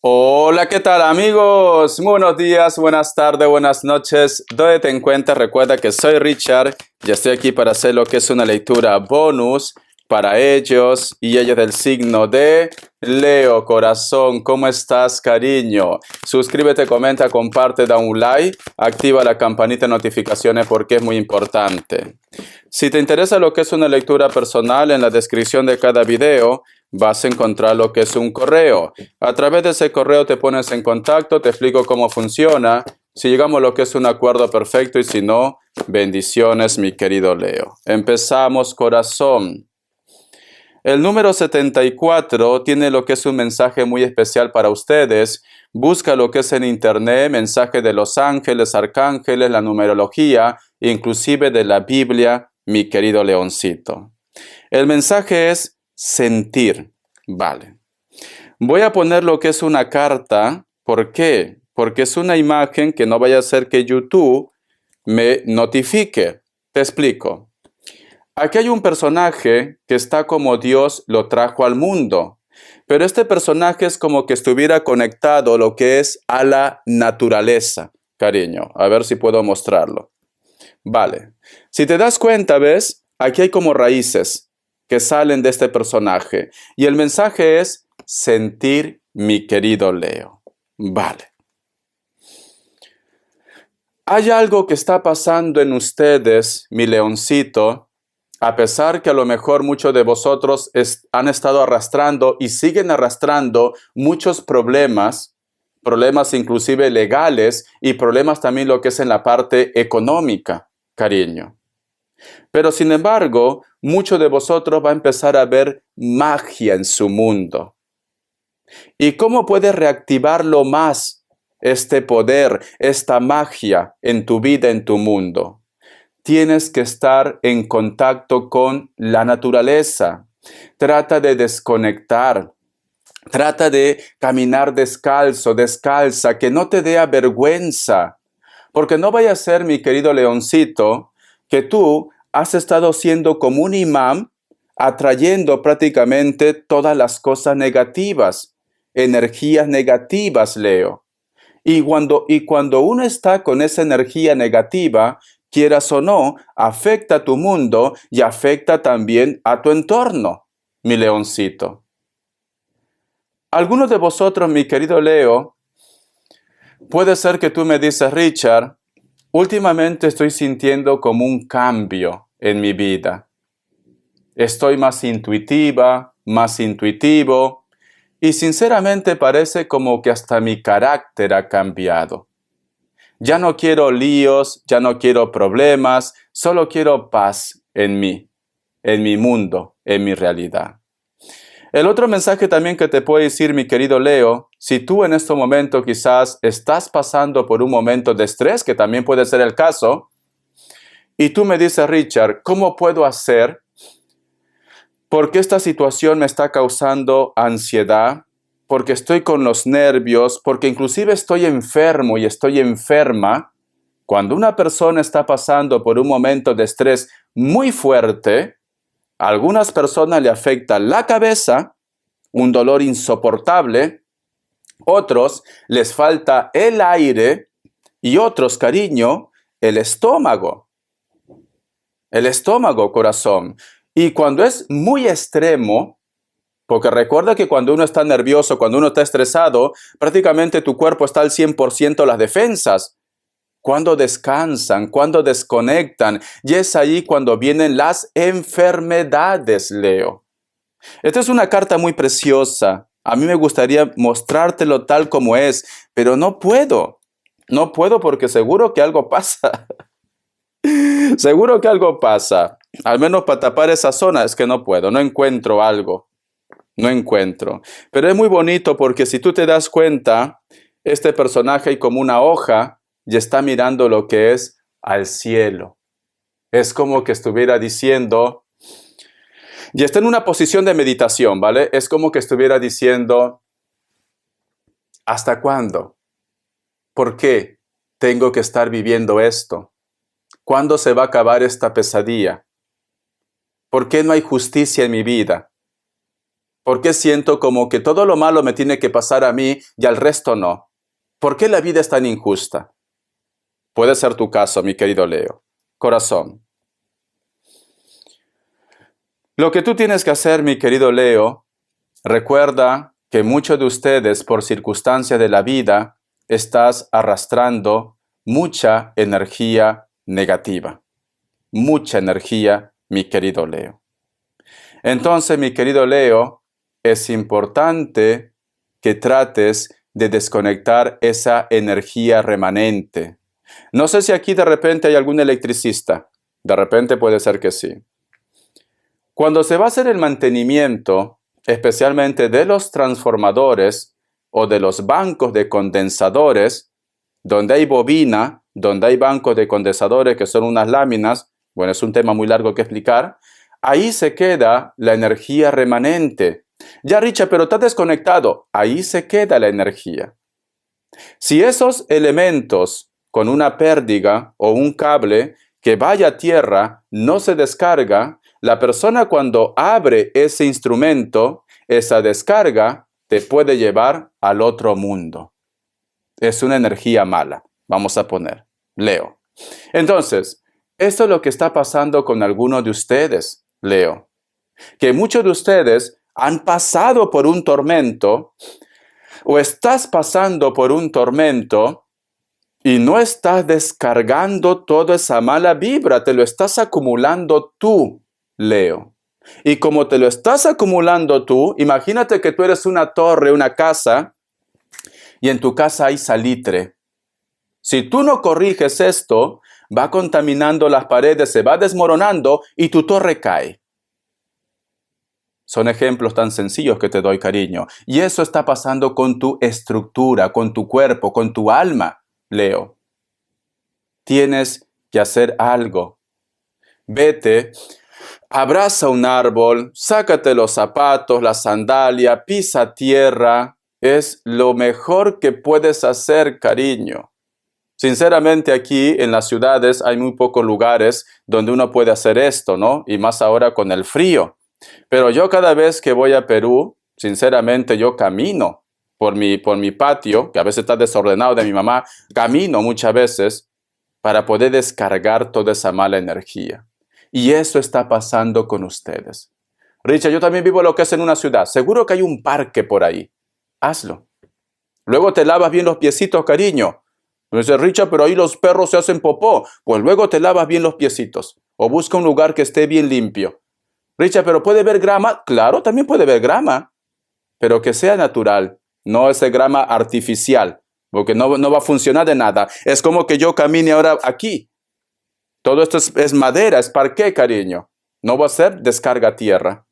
Hola, ¿qué tal amigos? Muy buenos días, buenas tardes, buenas noches. ¿Dónde te encuentras? Recuerda que soy Richard y estoy aquí para hacer lo que es una lectura bonus para ellos y ellos del signo de Leo. Corazón, ¿cómo estás, cariño? Suscríbete, comenta, comparte, da un like, activa la campanita de notificaciones porque es muy importante. Si te interesa lo que es una lectura personal, en la descripción de cada video vas a encontrar lo que es un correo. A través de ese correo te pones en contacto, te explico cómo funciona, si llegamos a lo que es un acuerdo perfecto y si no, bendiciones, mi querido Leo. Empezamos, corazón. El número 74 tiene lo que es un mensaje muy especial para ustedes. Busca lo que es en internet, mensaje de los ángeles, arcángeles, la numerología, inclusive de la Biblia, mi querido leoncito. El mensaje es sentir. Vale. Voy a poner lo que es una carta. ¿Por qué? Porque es una imagen que no vaya a ser que YouTube me notifique. Te explico. Aquí hay un personaje que está como Dios lo trajo al mundo. Pero este personaje es como que estuviera conectado lo que es a la naturaleza. Cariño, a ver si puedo mostrarlo. Vale. Si te das cuenta, ¿ves? Aquí hay como raíces que salen de este personaje. Y el mensaje es sentir, mi querido Leo. Vale. Hay algo que está pasando en ustedes, mi leoncito, a pesar que a lo mejor muchos de vosotros han estado arrastrando y siguen arrastrando muchos problemas inclusive legales y problemas también lo que es en la parte económica, cariño. Pero sin embargo, muchos de vosotros va a empezar a ver magia en su mundo. ¿Y cómo puedes reactivarlo más, este poder, esta magia en tu vida, en tu mundo? Tienes que estar en contacto con la naturaleza. Trata de desconectar. Trata de caminar descalzo, descalza, que no te dé vergüenza. Porque no vaya a ser, mi querido leoncito, que tú has estado siendo como un imán, atrayendo prácticamente todas las cosas negativas, energías negativas, Leo. Y cuando uno está con esa energía negativa, quieras o no, afecta a tu mundo y afecta también a tu entorno, mi leoncito. Algunos de vosotros, mi querido Leo, puede ser que tú me dices, Richard, últimamente estoy sintiendo como un cambio en mi vida. Estoy más intuitiva, más intuitivo, y sinceramente parece como que hasta mi carácter ha cambiado. Ya no quiero líos, ya no quiero problemas, solo quiero paz en mí, en mi mundo, en mi realidad. El otro mensaje también que te puedo decir, mi querido Leo, si tú en este momento quizás estás pasando por un momento de estrés, que también puede ser el caso, y tú me dices, Richard, ¿cómo puedo hacer? Porque esta situación me está causando ansiedad, porque estoy con los nervios, porque inclusive estoy enfermo y estoy enferma. Cuando una persona está pasando por un momento de estrés muy fuerte, a algunas personas le afecta la cabeza, un dolor insoportable, otros les falta el aire y otros, cariño, el estómago. El estómago, corazón. Y cuando es muy extremo, porque recuerda que cuando uno está nervioso, cuando uno está estresado, prácticamente tu cuerpo está al 100% las defensas. Cuando descansan, cuando desconectan, y es ahí cuando vienen las enfermedades, Leo. Esta es una carta muy preciosa. A mí me gustaría mostrártelo tal como es, pero no puedo. No puedo porque seguro que algo pasa. Seguro que algo pasa. Al menos para tapar esa zona es que no puedo, no encuentro algo. No encuentro. Pero es muy bonito porque si tú te das cuenta, este personaje hay como una hoja y está mirando lo que es al cielo. Es como que estuviera diciendo, y está en una posición de meditación, ¿vale? Es como que estuviera diciendo, ¿hasta cuándo? ¿Por qué tengo que estar viviendo esto? ¿Cuándo se va a acabar esta pesadilla? ¿Por qué no hay justicia en mi vida? ¿Por qué siento como que todo lo malo me tiene que pasar a mí y al resto no? ¿Por qué la vida es tan injusta? Puede ser tu caso, mi querido Leo. Corazón. Lo que tú tienes que hacer, mi querido Leo, recuerda que muchos de ustedes, por circunstancias de la vida, estás arrastrando mucha energía negativa. Mucha energía, mi querido Leo. Entonces, mi querido Leo, es importante que trates de desconectar esa energía remanente. No sé si aquí de repente hay algún electricista. De repente puede ser que sí. Cuando se va a hacer el mantenimiento, especialmente de los transformadores o de los bancos de condensadores, donde hay bobina, donde hay bancos de condensadores que son unas láminas, bueno, es un tema muy largo que explicar, ahí se queda la energía remanente. Ya, Richard, pero está desconectado. Ahí se queda la energía. Si esos elementos con una pérdida o un cable que vaya a tierra no se descarga, la persona cuando abre ese instrumento, esa descarga te puede llevar al otro mundo. Es una energía mala, vamos a poner. Leo. Entonces, esto es lo que está pasando con algunos de ustedes, Leo. Que muchos de ustedes han pasado por un tormento o estás pasando por un tormento y no estás descargando toda esa mala vibra, te lo estás acumulando tú, Leo. Y como te lo estás acumulando tú, imagínate que tú eres una torre, una casa, y en tu casa hay salitre. Si tú no corriges esto, va contaminando las paredes, se va desmoronando y tu torre cae. Son ejemplos tan sencillos que te doy, cariño. Y eso está pasando con tu estructura, con tu cuerpo, con tu alma, Leo. Tienes que hacer algo. Vete, abraza un árbol, sácate los zapatos, la sandalia, pisa tierra. Es lo mejor que puedes hacer, cariño. Sinceramente, aquí en las ciudades hay muy pocos lugares donde uno puede hacer esto, ¿no? Y más ahora con el frío. Pero yo cada vez que voy a Perú, sinceramente yo camino por mi patio, que a veces está desordenado de mi mamá, camino muchas veces para poder descargar toda esa mala energía. Y eso está pasando con ustedes. Richard, yo también vivo lo que es en una ciudad. Seguro que hay un parque por ahí. Hazlo. Luego te lavas bien los piecitos, cariño. Me dice, Richard, pero ahí los perros se hacen popó. Pues luego te lavas bien los piecitos. O busca un lugar que esté bien limpio. Richard, ¿pero puede ver grama? Claro, también puede ver grama, pero que sea natural, no ese grama artificial, porque no va a funcionar de nada. Es como que yo camine ahora aquí. Todo esto es madera, es parqué, cariño. No va a ser descarga tierra.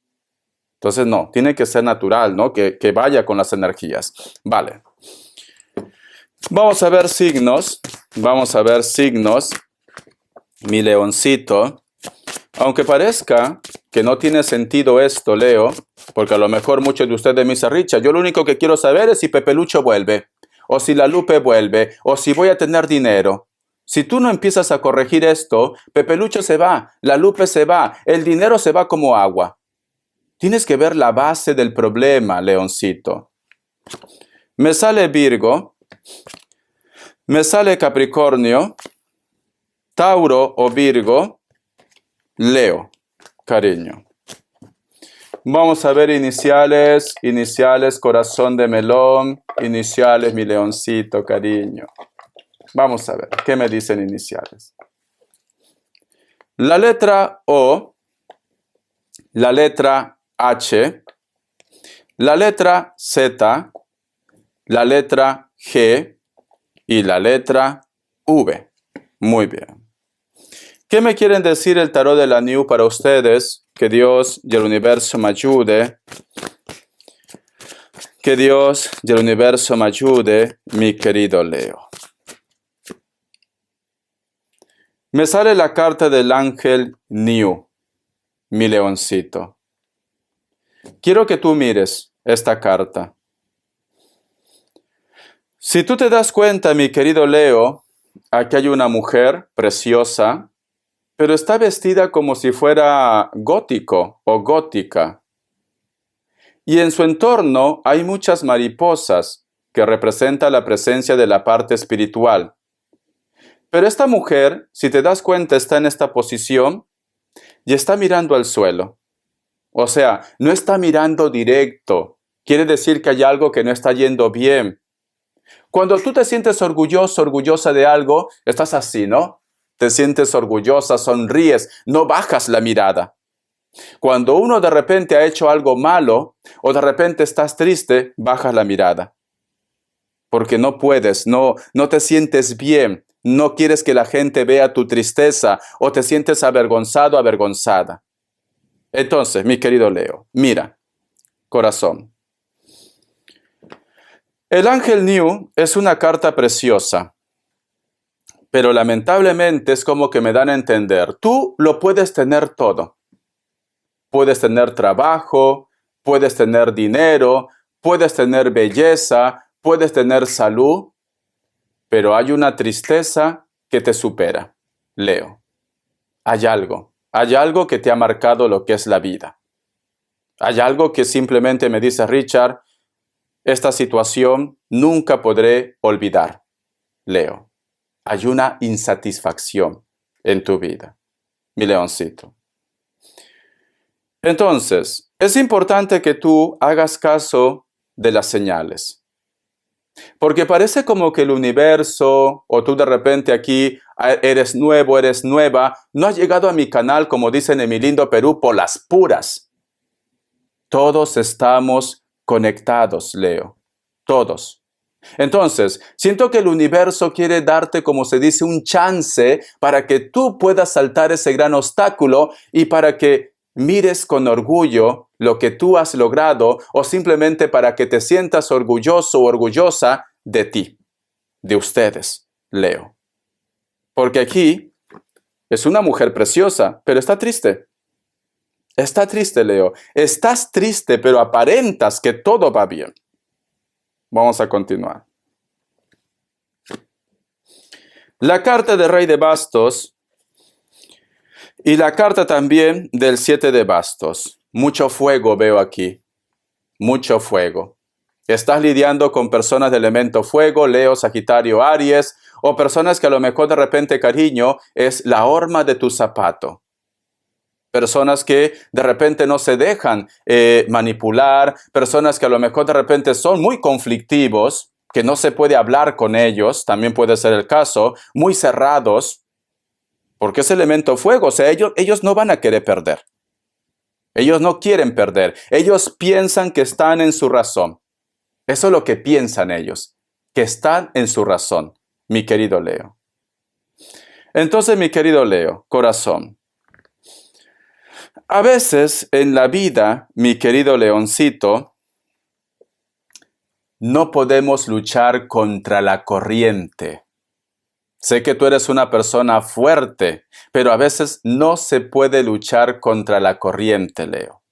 Entonces no, tiene que ser natural, ¿no? Que vaya con las energías. Vale. Vamos a ver signos. Mi leoncito. Aunque parezca que no tiene sentido esto, Leo, porque a lo mejor muchos de ustedes me dicen, Richard, yo lo único que quiero saber es si Pepe Lucho vuelve, o si la Lupe vuelve, o si voy a tener dinero. Si tú no empiezas a corregir esto, Pepe Lucho se va, la Lupe se va, el dinero se va como agua. Tienes que ver la base del problema, leoncito. Me sale Virgo, me sale Capricornio, Tauro o Virgo, Leo, cariño. Vamos a ver iniciales, corazón de melón, iniciales, mi leoncito, cariño. Vamos a ver, ¿qué me dicen iniciales? La letra O, la letra H, la letra Z, la letra G y la letra V. Muy bien. ¿Qué me quieren decir el tarot de la New para ustedes? Que Dios y el universo me ayude. Que Dios y el universo me ayude, mi querido Leo. Me sale la carta del ángel New, mi leoncito. Quiero que tú mires esta carta. Si tú te das cuenta, mi querido Leo, aquí hay una mujer preciosa, pero está vestida como si fuera gótico o gótica. y en su entorno hay muchas mariposas que representan la presencia de la parte espiritual. Pero esta mujer, si te das cuenta, está en esta posición y está mirando al suelo. O sea, no está mirando directo. Quiere decir que hay algo que no está yendo bien. Cuando tú te sientes orgulloso, orgullosa de algo, estás así, ¿no? Te sientes orgullosa, sonríes, no bajas la mirada. Cuando uno de repente ha hecho algo malo o de repente estás triste, bajas la mirada. Porque no puedes, no te sientes bien, no quieres que la gente vea tu tristeza o te sientes avergonzado, avergonzada. Entonces, mi querido Leo, mira, corazón. El Ángel New es una carta preciosa, pero lamentablemente es como que me dan a entender, tú lo puedes tener todo. Puedes tener trabajo, puedes tener dinero, puedes tener belleza, puedes tener salud, pero hay una tristeza que te supera, Leo. Hay algo que te ha marcado lo que es la vida. Hay algo que simplemente me dice, Richard, esta situación nunca podré olvidar, Leo. Hay una insatisfacción en tu vida, mi leoncito. Entonces, es importante que tú hagas caso de las señales. Porque parece como que el universo, o tú de repente aquí eres nuevo, eres nueva, no has llegado a mi canal, como dicen en mi lindo Perú, por las puras. Todos estamos conectados, Leo. Todos. Entonces, siento que el universo quiere darte, como se dice, un chance para que tú puedas saltar ese gran obstáculo y para que mires con orgullo lo que tú has logrado o simplemente para que te sientas orgulloso o orgullosa de ti, de ustedes, Leo. Porque aquí es una mujer preciosa, pero está triste. Está triste, Leo. Estás triste, pero aparentas que todo va bien. Vamos a continuar. La carta del Rey de Bastos y la carta también del 7 de Bastos. Mucho fuego veo aquí. Mucho fuego. Estás lidiando con personas de elemento fuego, Leo, Sagitario, Aries, o personas que a lo mejor de repente, cariño, es la horma de tu zapato. Personas que de repente no se dejan manipular, personas que a lo mejor de repente son muy conflictivos, que no se puede hablar con ellos, también puede ser el caso, muy cerrados, porque es elemento fuego, o sea, ellos no van a querer perder. Ellos no quieren perder, ellos piensan que están en su razón. Eso es lo que piensan ellos, que están en su razón, mi querido Leo. Entonces, mi querido Leo, corazón, a veces en la vida, mi querido leoncito, no podemos luchar contra la corriente. Sé que tú eres una persona fuerte, pero a veces no se puede luchar contra la corriente, Leo.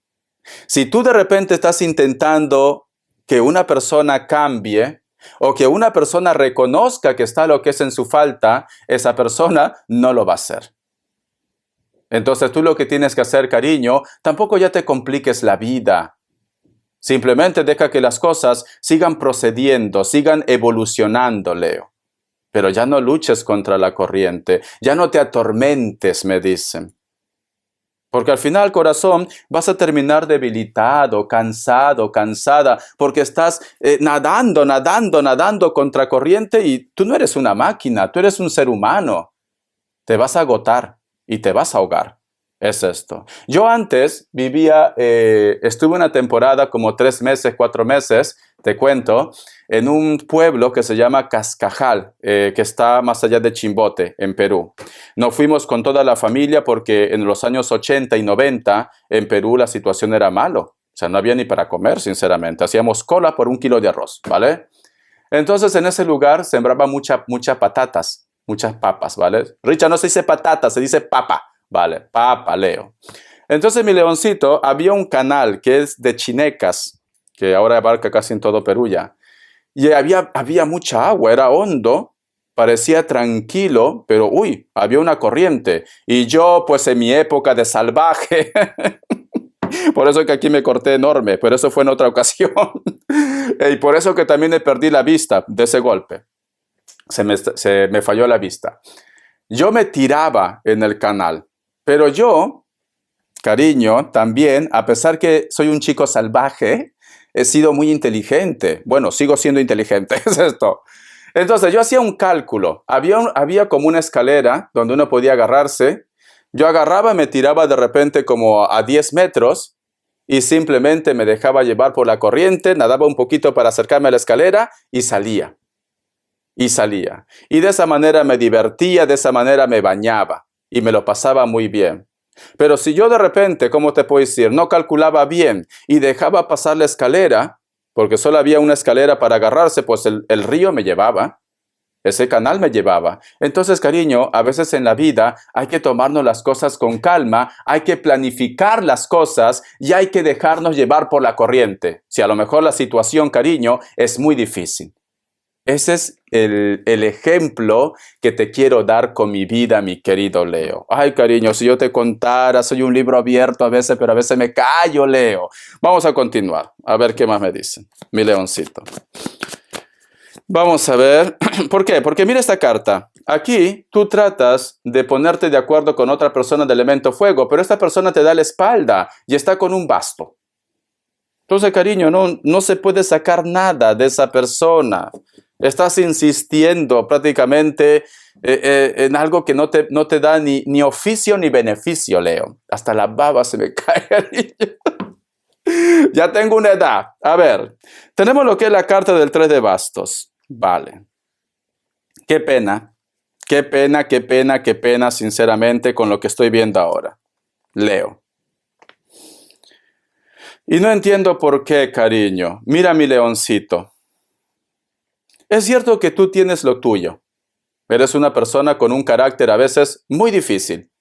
Si tú de repente estás intentando que una persona cambie o que una persona reconozca que está lo que es en su falta, esa persona no lo va a hacer. Entonces tú lo que tienes que hacer, cariño, tampoco ya te compliques la vida. Simplemente deja que las cosas sigan procediendo, sigan evolucionando, Leo. Pero ya no luches contra la corriente, ya no te atormentes, me dicen. Porque al final, corazón, vas a terminar debilitado, cansado, cansada, porque estás nadando contra corriente y tú no eres una máquina, tú eres un ser humano. Te vas a agotar y te vas a ahogar. Es esto. Yo antes estuve una temporada como 3 meses, 4 meses, te cuento, en un pueblo que se llama Cascajal, que está más allá de Chimbote, en Perú. Nos fuimos con toda la familia porque en los años 80 y 90 en Perú la situación era malo. O sea, no había ni para comer, sinceramente. Hacíamos cola por 1 kilo de arroz, ¿vale? Entonces en ese lugar sembraba muchas patatas, muchas papas, ¿vale? Richard, no se dice patata, se dice papa. Vale, papa, Leo. Entonces, mi leoncito, había un canal que es de chinecas, que ahora abarca casi en todo Perú ya. Y había mucha agua, era hondo, parecía tranquilo, pero uy, había una corriente. Y yo, pues en mi época de salvaje, Por eso que aquí me corté enorme, pero eso fue en otra ocasión. Y por eso que también le perdí la vista de ese golpe. Se me falló la vista. Yo me tiraba en el canal, pero yo, cariño, también, a pesar que soy un chico salvaje, he sido muy inteligente. Bueno, sigo siendo inteligente, es esto. Entonces yo hacía un cálculo. Había como una escalera donde uno podía agarrarse. Yo agarraba y me tiraba de repente como a 10 metros y simplemente me dejaba llevar por la corriente, nadaba un poquito para acercarme a la escalera y salía. Y salía. Y de esa manera me divertía, de esa manera me bañaba y me lo pasaba muy bien. Pero si yo de repente, ¿cómo te puedo decir? No calculaba bien y dejaba pasar la escalera, porque solo había una escalera para agarrarse, pues el río me llevaba, ese canal me llevaba. Entonces, cariño, a veces en la vida hay que tomarnos las cosas con calma, hay que planificar las cosas y hay que dejarnos llevar por la corriente. Si a lo mejor la situación, cariño, es muy difícil. Ese es el ejemplo que te quiero dar con mi vida, mi querido Leo. Ay, cariño, si yo te contara, soy un libro abierto a veces, pero a veces me callo, Leo. Vamos a continuar, a ver qué más me dicen, mi leoncito. Vamos a ver, ¿por qué? Porque mira esta carta. Aquí tú tratas de ponerte de acuerdo con otra persona de elemento fuego, pero esta persona te da la espalda y está con un basto. Entonces, cariño, no se puede sacar nada de esa persona. Estás insistiendo prácticamente en algo que no te da ni oficio ni beneficio, Leo. Hasta la baba se me cae, cariño. Ya tengo una edad. A ver, tenemos lo que es la carta del 3 de bastos. Vale. Qué pena, qué pena, qué pena, qué pena, sinceramente, con lo que estoy viendo ahora. Leo. Y no entiendo por qué, cariño. Mira mi leoncito. Es cierto que tú tienes lo tuyo. Eres una persona con un carácter a veces muy difícil.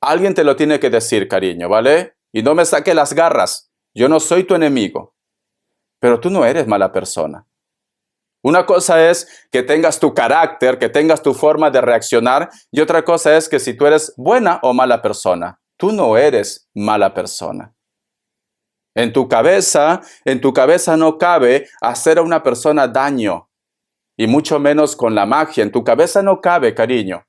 Alguien te lo tiene que decir, cariño, ¿vale? Y no me saque las garras. Yo no soy tu enemigo. Pero tú no eres mala persona. Una cosa es que tengas tu carácter, que tengas tu forma de reaccionar, y otra cosa es que si tú eres buena o mala persona. Tú no eres mala persona. En tu cabeza no cabe hacer a una persona daño. Y mucho menos con la magia. En tu cabeza no cabe, cariño.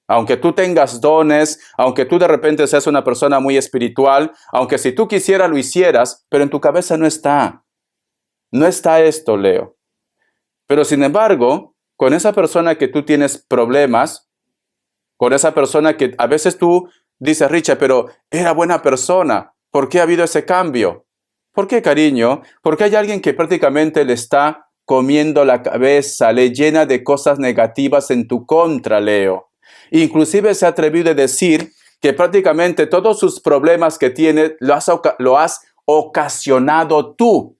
Aunque tú tengas dones, aunque tú de repente seas una persona muy espiritual, aunque si tú quisieras lo hicieras, pero en tu cabeza no está. No está esto, Leo. Pero sin embargo, con esa persona que tú tienes problemas, con esa persona que a veces tú dices, Richard, pero era buena persona, ¿por qué ha habido ese cambio? ¿Por qué, cariño? Porque hay alguien que prácticamente le está comiendo la cabeza, le llena de cosas negativas en tu contra, Leo. Inclusive se ha atrevido a decir que prácticamente todos sus problemas que tiene lo has ocasionado tú,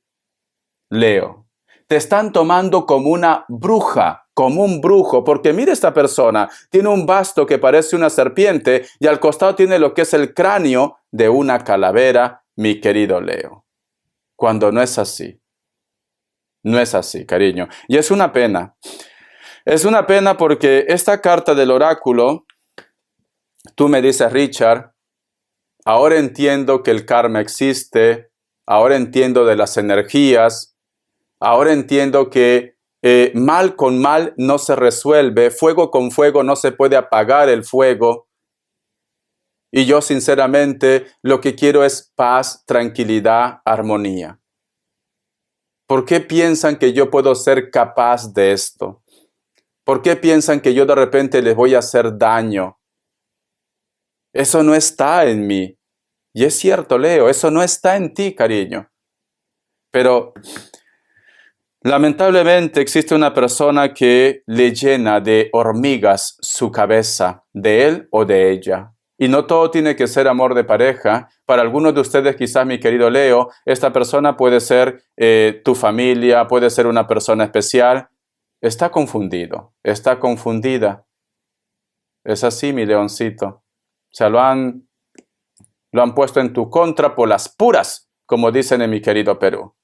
Leo. Te están tomando como una bruja, como un brujo, porque mira esta persona, tiene un basto que parece una serpiente y al costado tiene lo que es el cráneo de una calavera, mi querido Leo. Cuando no es así. No es así, cariño. Y es una pena. Es una pena porque esta carta del oráculo, tú me dices, Richard, ahora entiendo que el karma existe, ahora entiendo de las energías, ahora entiendo que mal con mal no se resuelve, fuego con fuego no se puede apagar el fuego. Y yo sinceramente lo que quiero es paz, tranquilidad, armonía. ¿Por qué piensan que yo puedo ser capaz de esto? ¿Por qué piensan que yo de repente les voy a hacer daño? Eso no está en mí. Y es cierto, Leo, eso no está en ti, cariño. Pero lamentablemente existe una persona que le llena de hormigas su cabeza, de él o de ella. Y no todo tiene que ser amor de pareja. Para algunos de ustedes, quizás, mi querido Leo, esta persona puede ser tu familia, puede ser una persona especial. Está confundido, está confundida. Es así, mi leoncito. O sea, lo han puesto en tu contra por las puras, como dicen en mi querido Perú.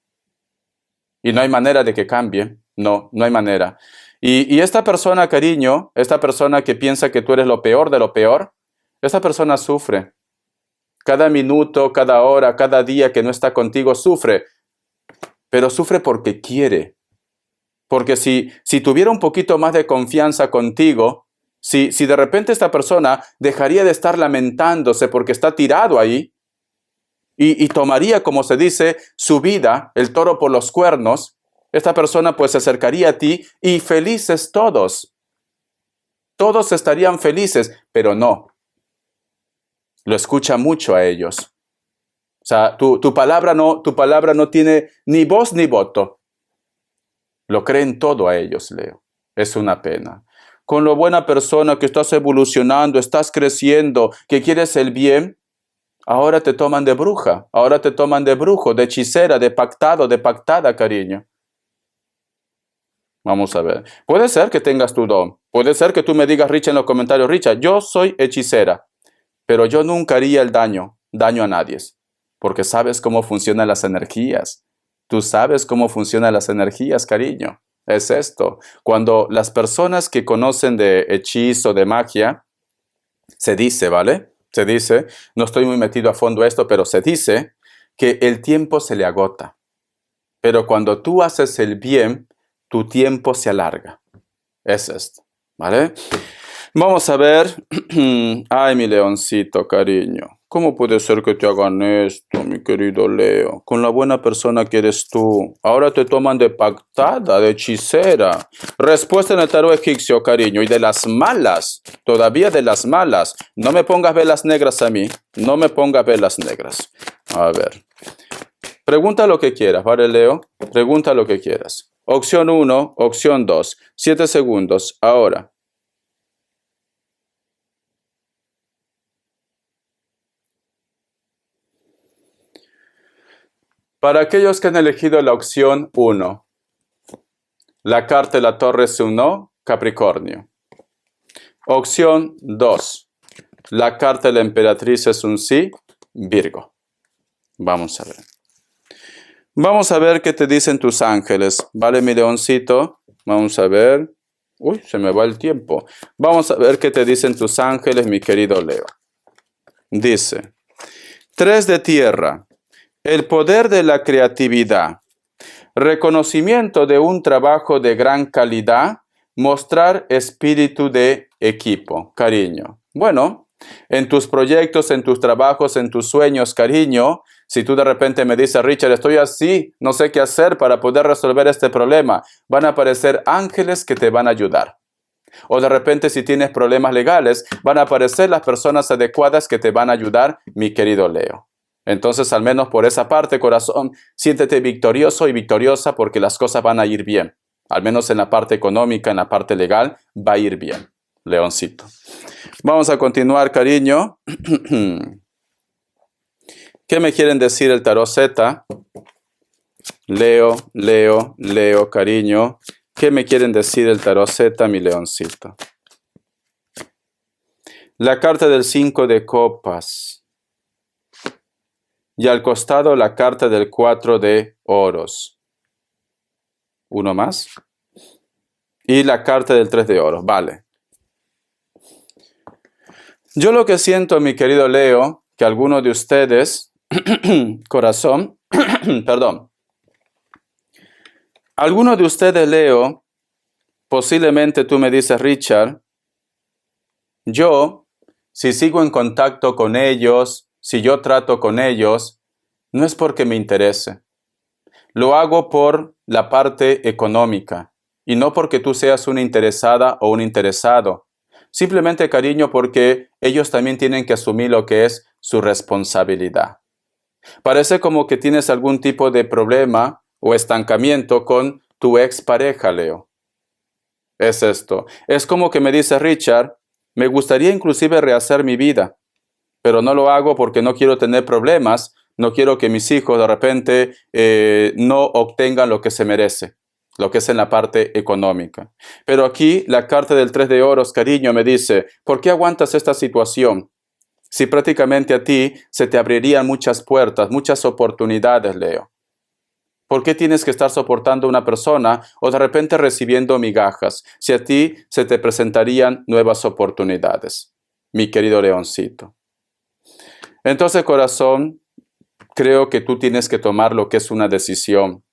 Y no hay manera de que cambie. No hay manera. Y esta persona, cariño, esta persona que piensa que tú eres lo peor de lo peor, esta persona sufre. Cada minuto, cada hora, cada día que no está contigo sufre. Pero sufre porque quiere. Porque si tuviera un poquito más de confianza contigo, si de repente esta persona dejaría de estar lamentándose porque está tirado ahí y tomaría, como se dice, su vida, el toro por los cuernos, esta persona pues se acercaría a ti y felices todos. Todos estarían felices, pero no. Lo escucha mucho a ellos. O sea, tu palabra no tiene ni voz ni voto. Lo creen todo a ellos, Leo. Es una pena. Con lo buena persona que estás evolucionando, estás creciendo, que quieres el bien, ahora te toman de bruja, ahora te toman de brujo, de hechicera, de pactado, de pactada, cariño. Vamos a ver. Puede ser que tengas tu don. Puede ser que tú me digas, Richard, en los comentarios, Richard, yo soy hechicera, pero yo nunca haría el daño a nadie, porque sabes cómo funcionan las energías. Tú sabes cómo funcionan las energías, cariño. Es esto. Cuando las personas que conocen de hechizo, de magia, se dice, ¿vale? Se dice, no estoy muy metido a fondo a esto, pero se dice que el tiempo se le agota. Pero cuando tú haces el bien, tu tiempo se alarga. Es esto, ¿vale? Vamos a ver. Ay, mi leoncito, cariño. ¿Cómo puede ser que te hagan esto, mi querido Leo? Con la buena persona que eres tú. Ahora te toman de pactada, de hechicera. Respuesta en el tarot egipcio, cariño. Y de las malas. Todavía de las malas. No me pongas velas negras a mí. No me pongas velas negras. A ver. Pregunta lo que quieras, ¿vale, Leo? Pregunta lo que quieras. Opción 1, opción 2. 7 segundos. Ahora. Para aquellos que han elegido la opción 1, la carta de la torre es un no, Capricornio. Opción 2, la carta de la emperatriz es un sí, Virgo. Vamos a ver. Vamos a ver qué te dicen tus ángeles. ¿Vale, mi leoncito? Vamos a ver. Uy, se me va el tiempo. Vamos a ver qué te dicen tus ángeles, mi querido Leo. Dice, 3 de tierra. El poder de la creatividad, reconocimiento de un trabajo de gran calidad, mostrar espíritu de equipo, cariño. Bueno, en tus proyectos, en tus trabajos, en tus sueños, cariño, si tú de repente me dices, Richard, estoy así, no sé qué hacer para poder resolver este problema, van a aparecer ángeles que te van a ayudar. O de repente si tienes problemas legales, van a aparecer las personas adecuadas que te van a ayudar, mi querido Leo. Entonces, al menos por esa parte, corazón, siéntete victorioso y victoriosa porque las cosas van a ir bien. Al menos en la parte económica, en la parte legal, va a ir bien, leoncito. Vamos a continuar, cariño. ¿Qué me quieren decir el tarot Z? Leo, Leo, Leo, cariño. ¿Qué me quieren decir el tarot Z, mi leoncito? La carta del 5 de copas. Y al costado la carta del 4 de oros. Uno más. Y la carta del 3 de oros. Vale. Yo lo que siento, mi querido Leo, que algunos de ustedes, corazón, perdón. Algunos de ustedes, Leo, posiblemente tú me dices, Richard, yo, si sigo en contacto con ellos, si yo trato con ellos, no es porque me interese. Lo hago por la parte económica y no porque tú seas una interesada o un interesado. Simplemente, cariño, porque ellos también tienen que asumir lo que es su responsabilidad. Parece como que tienes algún tipo de problema o estancamiento con tu expareja, Leo. Es esto. Es como que me dice Richard, me gustaría inclusive rehacer mi vida, pero no lo hago porque no quiero tener problemas, no quiero que mis hijos de repente no obtengan lo que se merece, lo que es en la parte económica. Pero aquí la carta del 3 de oros, cariño, me dice, ¿por qué aguantas esta situación? Si prácticamente a ti se te abrirían muchas puertas, muchas oportunidades, Leo. ¿Por qué tienes que estar soportando a una persona o de repente recibiendo migajas si a ti se te presentarían nuevas oportunidades, mi querido leoncito? Entonces, corazón, creo que tú tienes que tomar lo que es una decisión.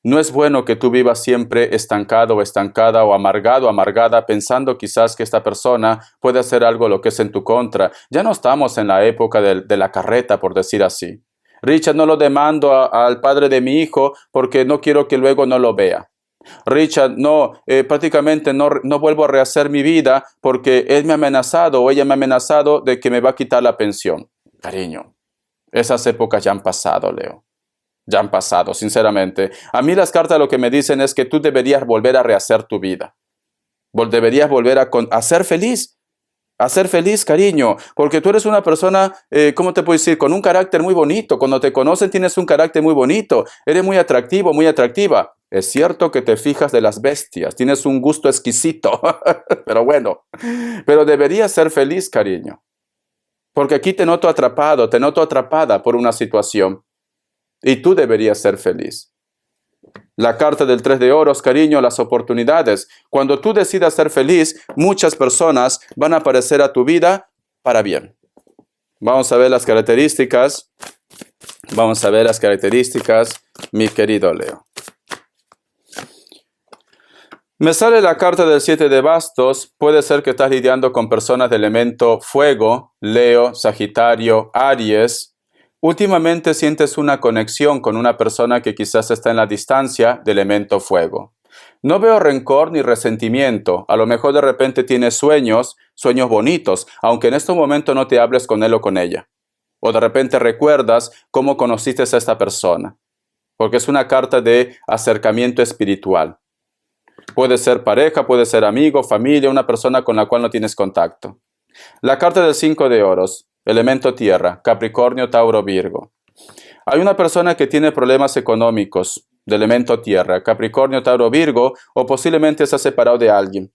No es bueno que tú vivas siempre estancado o estancada o amargado o amargada pensando quizás que esta persona puede hacer algo lo que es en tu contra. Ya no estamos en la época de la carreta, por decir así. Richard, no lo demando al padre de mi hijo porque no quiero que luego no lo vea. Richard, prácticamente no vuelvo a rehacer mi vida porque él me ha amenazado o ella me ha amenazado de que me va a quitar la pensión. Cariño, esas épocas ya han pasado, Leo. Ya han pasado, sinceramente. A mí las cartas lo que me dicen es que tú deberías volver a rehacer tu vida. Deberías volver a ser feliz. A ser feliz, cariño. Porque tú eres una persona, ¿cómo te puedo decir? Con un carácter muy bonito. Cuando te conocen tienes un carácter muy bonito. Eres muy atractivo, muy atractiva. Es cierto que te fijas de las bestias. Tienes un gusto exquisito. Pero bueno. Pero deberías ser feliz, cariño. Porque aquí te noto atrapado, te noto atrapada por una situación. Y tú deberías ser feliz. La carta del 3 de oros, cariño, las oportunidades. Cuando tú decidas ser feliz, muchas personas van a aparecer a tu vida para bien. Vamos a ver las características. Vamos a ver las características, mi querido Leo. Me sale la carta del 7 de bastos. Puede ser que estás lidiando con personas de elemento fuego, Leo, Sagitario, Aries. Últimamente sientes una conexión con una persona que quizás está en la distancia del elemento fuego. No veo rencor ni resentimiento. A lo mejor de repente tienes sueños bonitos, aunque en este momento no te hables con él o con ella. O de repente recuerdas cómo conociste a esta persona. Porque es una carta de acercamiento espiritual. Puede ser pareja, puede ser amigo, familia, una persona con la cual no tienes contacto. La carta del 5 de oros. Elemento tierra, Capricornio, Tauro, Virgo. Hay una persona que tiene problemas económicos de elemento tierra, Capricornio, Tauro, Virgo, o posiblemente se ha separado de alguien.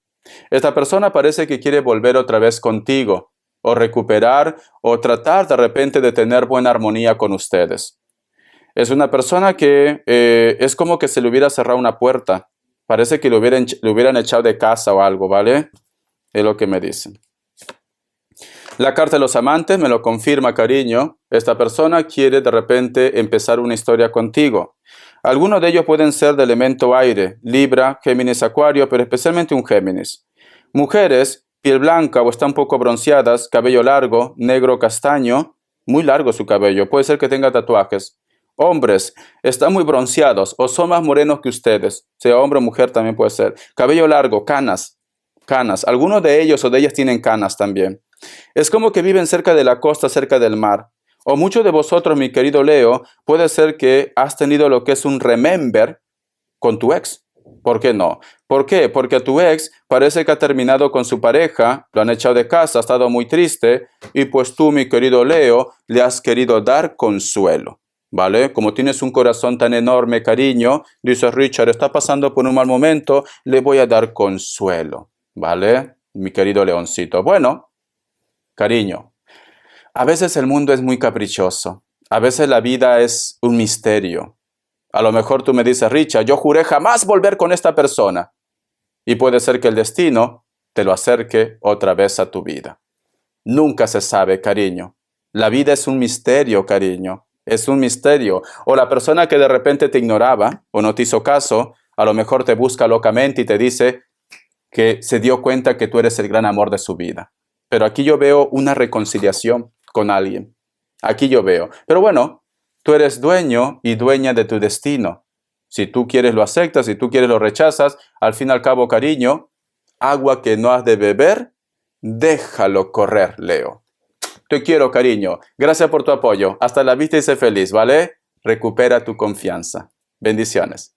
Esta persona parece que quiere volver otra vez contigo, o recuperar, o tratar de repente de tener buena armonía con ustedes. Es una persona que es como que se le hubiera cerrado una puerta. Parece que le hubieran echado de casa o algo, ¿vale? Es lo que me dicen. La carta de los amantes me lo confirma, cariño. Esta persona quiere de repente empezar una historia contigo. Algunos de ellos pueden ser de elemento aire, Libra, Géminis, Acuario, pero especialmente un Géminis. Mujeres, piel blanca o están un poco bronceadas, cabello largo, negro, castaño, muy largo su cabello, puede ser que tenga tatuajes. Hombres, están muy bronceados o son más morenos que ustedes, sea hombre o mujer también puede ser. Cabello largo, canas. Algunos de ellos o de ellas tienen canas también. Es como que viven cerca de la costa, cerca del mar. O muchos de vosotros, mi querido Leo, puede ser que has tenido lo que es un remember con tu ex. ¿Por qué no? ¿Por qué? Porque a tu ex parece que ha terminado con su pareja, lo han echado de casa, ha estado muy triste, y pues tú, mi querido Leo, le has querido dar consuelo. ¿Vale? Como tienes un corazón tan enorme, cariño, dices, Richard, está pasando por un mal momento, le voy a dar consuelo. ¿Vale? Mi querido leoncito. Bueno, cariño, a veces el mundo es muy caprichoso. A veces la vida es un misterio. A lo mejor tú me dices, Richard, yo juré jamás volver con esta persona. Y puede ser que el destino te lo acerque otra vez a tu vida. Nunca se sabe, cariño. La vida es un misterio, cariño. Es un misterio. O la persona que de repente te ignoraba o no te hizo caso, a lo mejor te busca locamente y te dice que se dio cuenta que tú eres el gran amor de su vida. Pero aquí yo veo una reconciliación con alguien. Aquí yo veo. Pero bueno, tú eres dueño y dueña de tu destino. Si tú quieres lo aceptas, si tú quieres lo rechazas. Al fin y al cabo, cariño, agua que no has de beber, déjalo correr, Leo. Te quiero, cariño. Gracias por tu apoyo. Hasta la vista y sé feliz, ¿vale? Recupera tu confianza. Bendiciones.